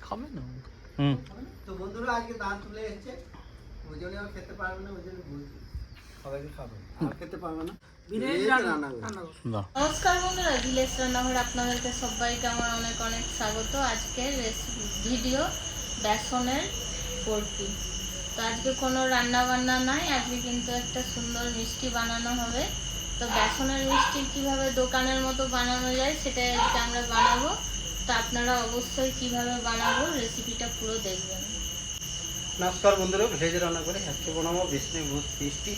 খাবে না। তো বন্ধুরা আজকে দান তুলে এসেছে, ওই জন্য আর খেতে পারবে না, ওই জন্য বলছি সবাইকে খাবে, আর খেতে পারবে না। নমস্কার বন্ধুরা, ভিলেজ রান্নাঘরে আপনাদেরকে সবাইকে আমার অনেক অনেক স্বাগত। আজকের ভিডিও বেসনের বরফি। তো আজকে কোনো রান্না বান্না নাই, আজকে কিন্তু একটা সুন্দর মিষ্টি বানানো হবে। তো বেসনের মিষ্টি কিভাবে দোকানের মতো বানানো যায় সেটাই আজকে আমরা বানাবো। তো আপনারা অবশ্যই কিভাবে বানাবো রেসিপিটা পুরো দেখবেন। নমস্কার বন্ধুরা, ভেজ রান্না করে আজকে বানাবো বেসনের মিষ্টি।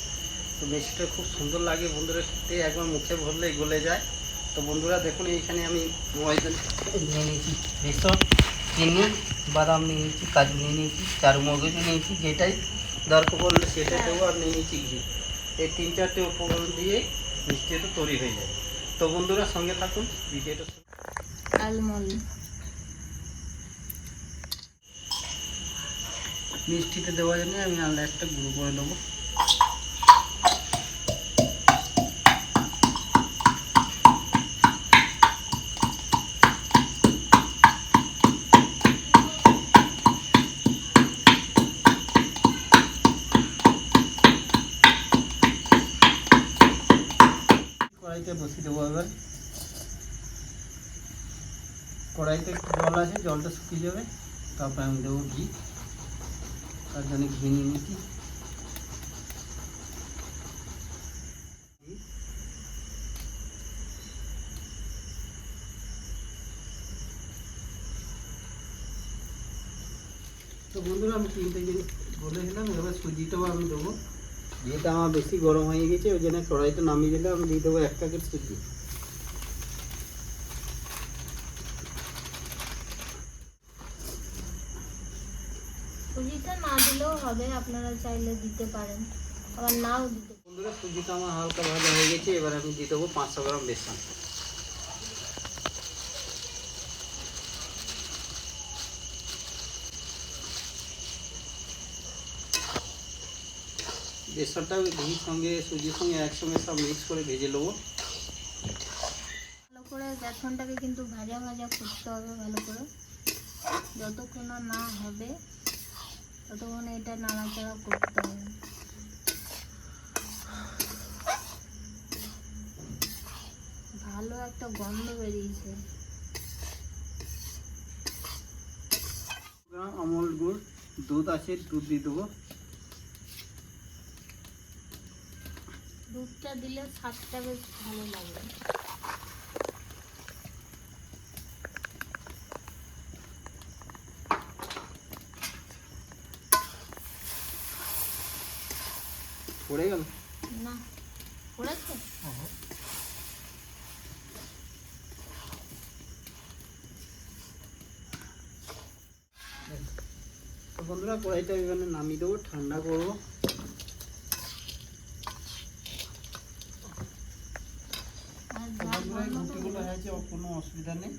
তো মিষ্টিটা খুব সুন্দর লাগে বন্ধুরা, খেতে একবার মুখে ভরলেই গলে যায়। তো বন্ধুরা দেখুন, এইখানে আমি ময়দা নিয়ে নিয়েছি, বেসন, চিনি, বাদাম নিয়ে নিয়েছি, কাজু নিয়ে নিয়েছি, চারু মগজ নিয়েছি, যেটাই দরকার পড়লে সেটা দেবো। আর নিয়ে নিয়েছি ঘি। এই 3-4টে উপকরণ দিয়ে মিষ্টিটা তৈরি হয়ে যায়। তো বন্ধুরা সঙ্গে থাকুন ভিডিওটা। আলমন্ড মিষ্টিতে দেওয়ার জন্য আমি আলাদা একটা গুঁড়ো করে দেবো। কড়াইতে বসিয়ে দেবো। এবার কড়াইতে জল আছে, জলটা শুকিয়ে যাবে, তারপরে আমি দেবো ঘি। তার জন্য ঘি নিয়ে নিচ্ছি। তো বন্ধুরা আমি 3টে জিনিস বলে দিলাম। এবার সুজিটাও আমি দেবো। যেটা আমার বেশি গরম হয়ে গেছে, ওই জন্য কড়াইটা নামিয়ে দিলে আমি দিয়ে দেবো 1 প্যাকেট সুজি। সুজিটা না দিলেও হবে, আপনারা চাইলে দিতে পারেন, আবার নাও দিতে পারেন। বন্ধুরা সুজিটা আমার হালকা ভাজা হয়ে গেছে, এবার আমি দিয়ে দেবো 500 গ্রাম বেসন। বেসনটা ঘির সঙ্গে সুজির সঙ্গে একসঙ্গে সব মিক্স করে ভেজে নেবো। ভালো করে বেসনটাকে কিন্তু ভাজা ভাজা করতে হবে ভালো করে। যতক্ষণ না হবে ততক্ষণ এটা নাড়াচাড়া করতে হবে। ভালো একটা গন্ধ বেরিয়েছে। আমল গুড়, দুধ আছে, দুধ দিয়ে দেবো। দুধটা দিলে স্বাদটা বেশ ভালো লাগবে। পড়ে গেল না, পড়েছে? তো বন্ধুরা কড়াইটা এখানে নামিয়ে দেবো, ঠান্ডা করবো। বন্ধুরা এই গুটিগুলো হয়েছে, কোনো অসুবিধা নেই,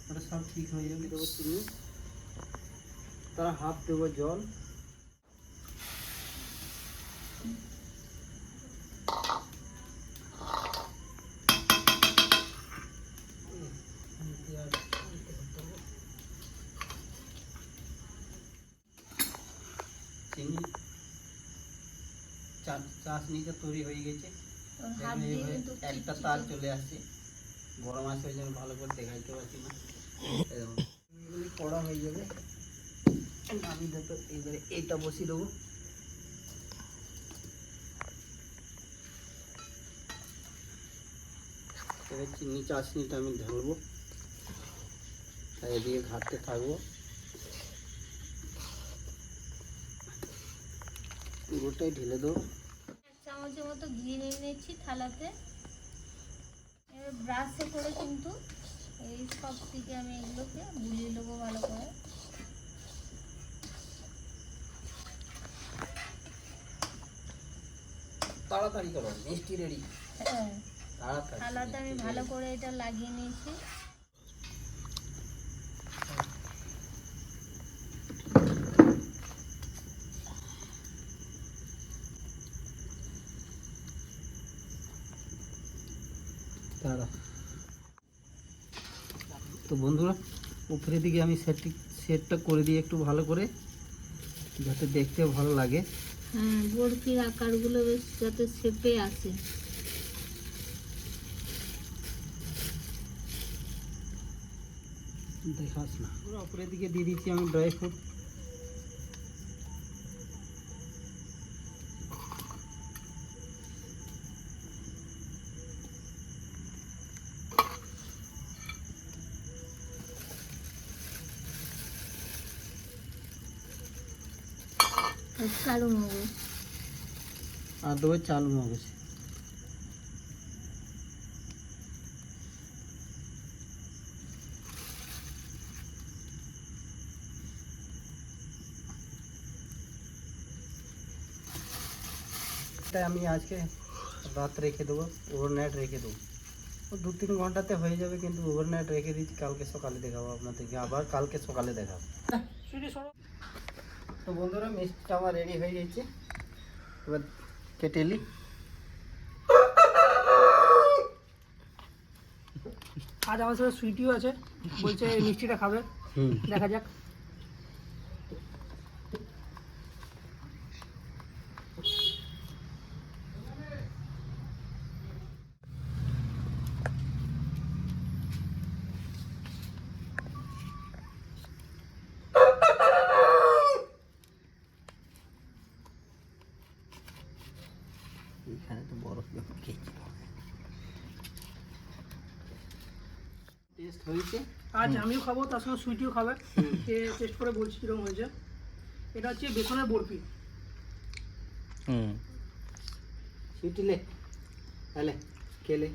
ওটা সব ঠিক হয়ে যাবে। দেবো চিনি, তার হাফ দেবো জল। চিনি চাশনিটা তৈরি হয়ে গেছে। একটা তার চলে আসছে, গরম আসে, ওই জন্য ভালো করে দেখাইতে পারছি না। এগুলি কড়া হয়ে যাবে, আমি তো এবারে এইটা বসিয়ে দেবো। এবার চিনি চাশনিটা আমি ঢালবো, এদিকে ঘাটতে থাকবো। পুরোটাই ঢেলে দেবো। 1 চামচের মতো ঘি নিয়ে নিচ্ছি থালাতে। এবার ব্রাশে করে কিন্তু এই সব দিকে আমি এগুলোকে বুলিয়ে নেবো ভালো করে। তাড়াতাড়ি করো, মিষ্টি রেডি। হ্যাঁ, তাড়াতাড়ি থালাতে আমি ভালো করে এটা লাগিয়ে নিয়েছি। তো বন্ধুরা উপরের দিকে আমি সেটটা করে দিই একটু ভালো করে, যাতে দেখতে ভালো লাগে। হ্যাঁ, বরফির আকারগুলো বেশ যাতে শেপে আসে। দেখাস না, পুরো উপরের দিকে দিয়ে দিচ্ছি আমি ড্রাই ফ্রুট। আর কালো মগজ। আর দেবো চাল মগজ। এটা আমি আজকে রাত রেখে দেবো, ওভারনাইট রেখে দেবো। ও 2-3 ঘন্টাতে হয়ে যাবে, কিন্তু ওভারনাইট রেখে দিচ্ছি, কালকে সকালে দেখাবো আপনাদেরকে, আবার কালকে সকালে দেখাবো। তো বন্ধুরা, মিষ্টিটা আমার রেডি হয়ে গেছে, এবার কেটে নিই। আজ আমার সাথে সুইটিও আছে, বলছে এই মিষ্টিটা খাবে, দেখা যাক। এখানে তো বরফ খেয়েছি, টেস্ট হয়েছে। আজ আমিও খাবো, তার সঙ্গে সুইটিও খাবে, খেয়ে টেস্ট করে বলছি কিরকম হয়েছে। এটা হচ্ছে বেসনের বরফি। সুইটিলে তাহলে খেলে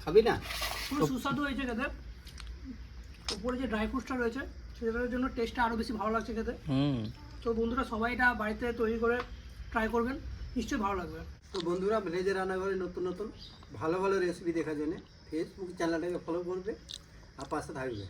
খাবি না? পুরো সুস্বাদু হয়েছে খেতে। উপরে যে ড্রাই ফ্রুটসটা রয়েছে সেটার জন্য টেস্টটা আরও বেশি ভালো লাগছে খেতে। তো বন্ধুরা, সবাই এটা বাড়িতে তৈরি করে ট্রাই করবেন, নিশ্চয়ই ভালো লাগবে। তো বন্ধুরা, ভিলেজের রান্নাঘরে নতুন নতুন ভালো ভালো রেসিপি দেখার জন্য ফেসবুক চ্যানেলটাকে ফলো করবে আর পাশে থাকবে।